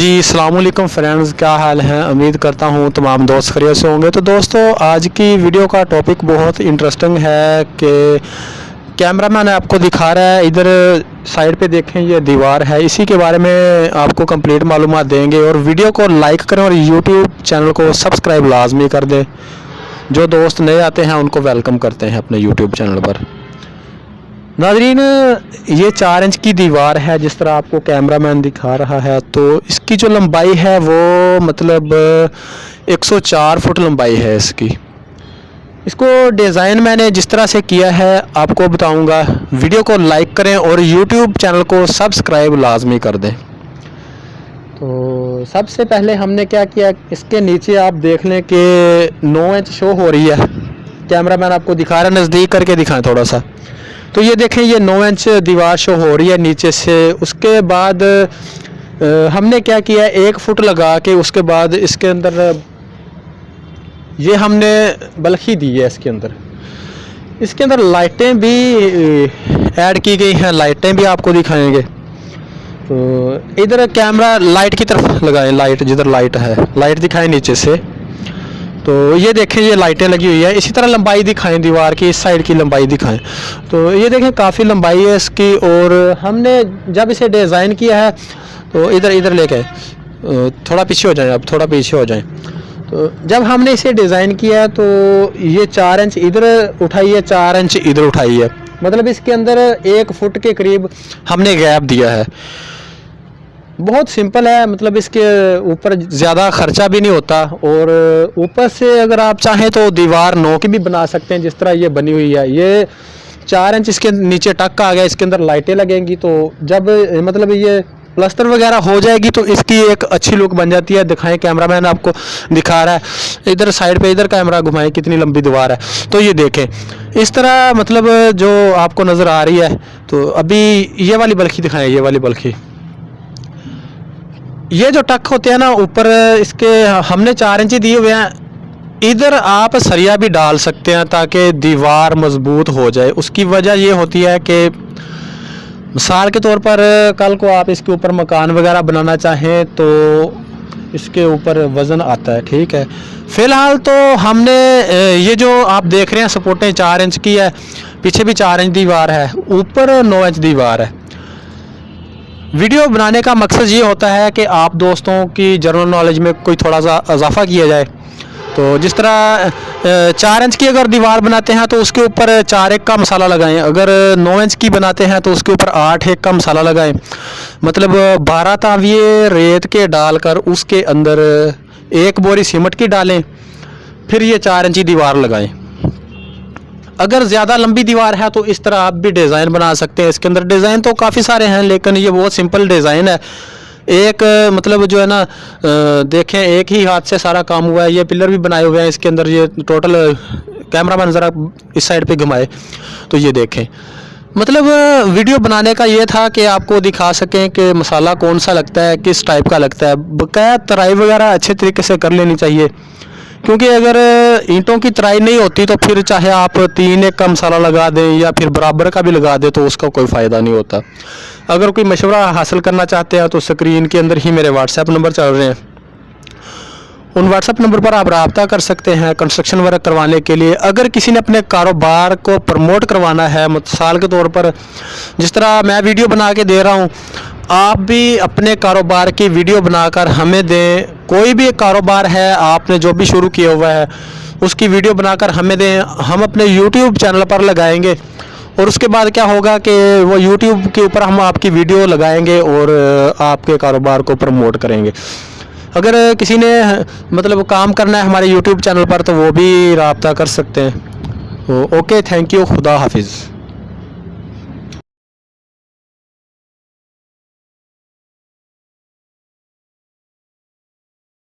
जी अस्सलाम वालेकुम फ्रेंड्स, क्या हाल है। उम्मीद करता हूँ तमाम दोस्त खैरियत से होंगे। तो दोस्तों, आज की वीडियो का टॉपिक बहुत इंटरेस्टिंग है कि कैमरामैन आपको दिखा रहा है, इधर साइड पे देखें ये दीवार है, इसी के बारे में आपको कंप्लीट मालूमात देंगे। और वीडियो को लाइक करें और यूट्यूब चैनल को सब्सक्राइब लाजमी कर दें। जो दोस्त नए आते हैं उनको वेलकम करते हैं अपने यूट्यूब चैनल पर। नाज़रीन, ये 4 इंच की दीवार है जिस तरह आपको कैमरामैन दिखा रहा है। तो इसकी जो लंबाई है वो मतलब 104 फुट लंबाई है इसकी। इसको डिज़ाइन मैंने जिस तरह से किया है आपको बताऊंगा। वीडियो को लाइक करें और यूट्यूब चैनल को सब्सक्राइब लाजमी कर दें। तो सबसे पहले हमने क्या किया, इसके नीचे आप देख लें कि 9 इंच शो हो रही है। कैमरामैन आपको दिखा रहा है, नज़दीक करके दिखाएं थोड़ा सा। तो ये देखें, ये 9 इंच दीवार शो हो रही है नीचे से। उसके बाद हमने क्या किया, 1 फुट लगा के उसके बाद इसके अंदर ये हमने बल्कि दी है। इसके अंदर लाइटें भी ऐड की गई हैं, लाइटें भी आपको दिखाएंगे। तो इधर कैमरा लाइट की तरफ लगाएं, लाइट जिधर लाइट है लाइट दिखाएं नीचे से। तो ये देखें, ये लाइटें लगी हुई है। इसी तरह लंबाई दिखाएं, दीवार की इस साइड की लंबाई दिखाएं। तो ये देखें, काफ़ी लंबाई है इसकी। और हमने जब इसे डिज़ाइन किया है तो इधर लेके थोड़ा पीछे हो जाएं, अब थोड़ा पीछे हो जाएं। तो जब हमने इसे डिज़ाइन किया है तो ये 4 इंच इधर उठाई है, 4 इंच इधर उठाई है। मतलब इसके अंदर 1 फुट के करीब हमने गैप दिया है। बहुत सिंपल है, मतलब इसके ऊपर ज़्यादा ख़र्चा भी नहीं होता। और ऊपर से अगर आप चाहें तो दीवार 9 की भी बना सकते हैं जिस तरह ये बनी हुई है। ये 4 इंच इसके नीचे टक आ गया, इसके अंदर लाइटें लगेंगी। तो जब मतलब ये प्लास्टर वगैरह हो जाएगी तो इसकी एक अच्छी लुक बन जाती है। दिखाएं, कैमरामैन आपको दिखा रहा है, इधर साइड पे इधर कैमरा घुमाएं, कितनी लंबी दीवार है। तो ये देखें, इस तरह मतलब जो आपको नज़र आ रही है। तो अभी ये वाली बल्कि दिखाएं, ये वाली बल्कि ये जो टक होते हैं ना ऊपर, इसके हमने 4 इंच दिए हुए हैं। इधर आप सरिया भी डाल सकते हैं ताकि दीवार मजबूत हो जाए। उसकी वजह ये होती है कि मिसाल के तौर पर कल को आप इसके ऊपर मकान वगैरह बनाना चाहें तो इसके ऊपर वज़न आता है, ठीक है। फ़िलहाल तो हमने ये जो आप देख रहे हैं सपोर्टें 4 इंच की है, पीछे भी 4 इंच दीवार है, ऊपर 9 इंच दीवार है। वीडियो बनाने का मकसद ये होता है कि आप दोस्तों की जनरल नॉलेज में कोई थोड़ा सा इजाफा किया जाए। तो जिस तरह 4 इंच की अगर दीवार बनाते हैं तो उसके ऊपर 4-1 का मसाला लगाएं। अगर 9 इंच की बनाते हैं तो उसके ऊपर 8-1 का मसाला लगाएं। मतलब 12 ताविये रेत के डालकर उसके अंदर 1 बोरी सीमेंट की डालें, फिर ये 4 इंची दीवार लगाएं। अगर ज़्यादा लंबी दीवार है तो इस तरह आप भी डिज़ाइन बना सकते हैं। इसके अंदर डिज़ाइन तो काफ़ी सारे हैं, लेकिन ये बहुत सिंपल डिज़ाइन है। एक मतलब जो है ना, देखें, एक ही हाथ से सारा काम हुआ है। ये पिलर भी बनाए हुए हैं इसके अंदर। ये टोटल कैमरामैन ज़रा इस साइड पे घुमाए तो ये देखें। मतलब वीडियो बनाने का ये था कि आपको दिखा सकें कि मसाला कौन सा लगता है, किस टाइप का लगता है। बकाया तराई वगैरह अच्छे तरीके से कर लेनी चाहिए, क्योंकि अगर ईंटों की तराई नहीं होती तो फिर चाहे आप 3-1 का मसाला लगा दें या फिर बराबर का भी लगा दें तो उसका कोई फ़ायदा नहीं होता। अगर कोई मशवरा हासिल करना चाहते हैं तो स्क्रीन के अंदर ही मेरे व्हाट्सएप नंबर चल रहे हैं, उन व्हाट्सएप नंबर पर आप रब्ता कर सकते हैं कंस्ट्रक्शन वर्क करवाने के लिए। अगर किसी ने अपने कारोबार को प्रमोट करवाना है, मिसाल के तौर पर जिस तरह मैं वीडियो बना के दे रहा हूँ, आप भी अपने कारोबार की वीडियो बनाकर हमें दें। कोई भी कारोबार है आपने जो भी शुरू किया हुआ है उसकी वीडियो बनाकर हमें दें, हम अपने YouTube चैनल पर लगाएंगे। और उसके बाद क्या होगा कि वो YouTube के ऊपर हम आपकी वीडियो लगाएंगे और आपके कारोबार को प्रमोट करेंगे। अगर किसी ने मतलब काम करना है हमारे YouTube चैनल पर तो वो भी रब्ता कर सकते हैं। ओके, थैंक यू, खुदा हाफिज़।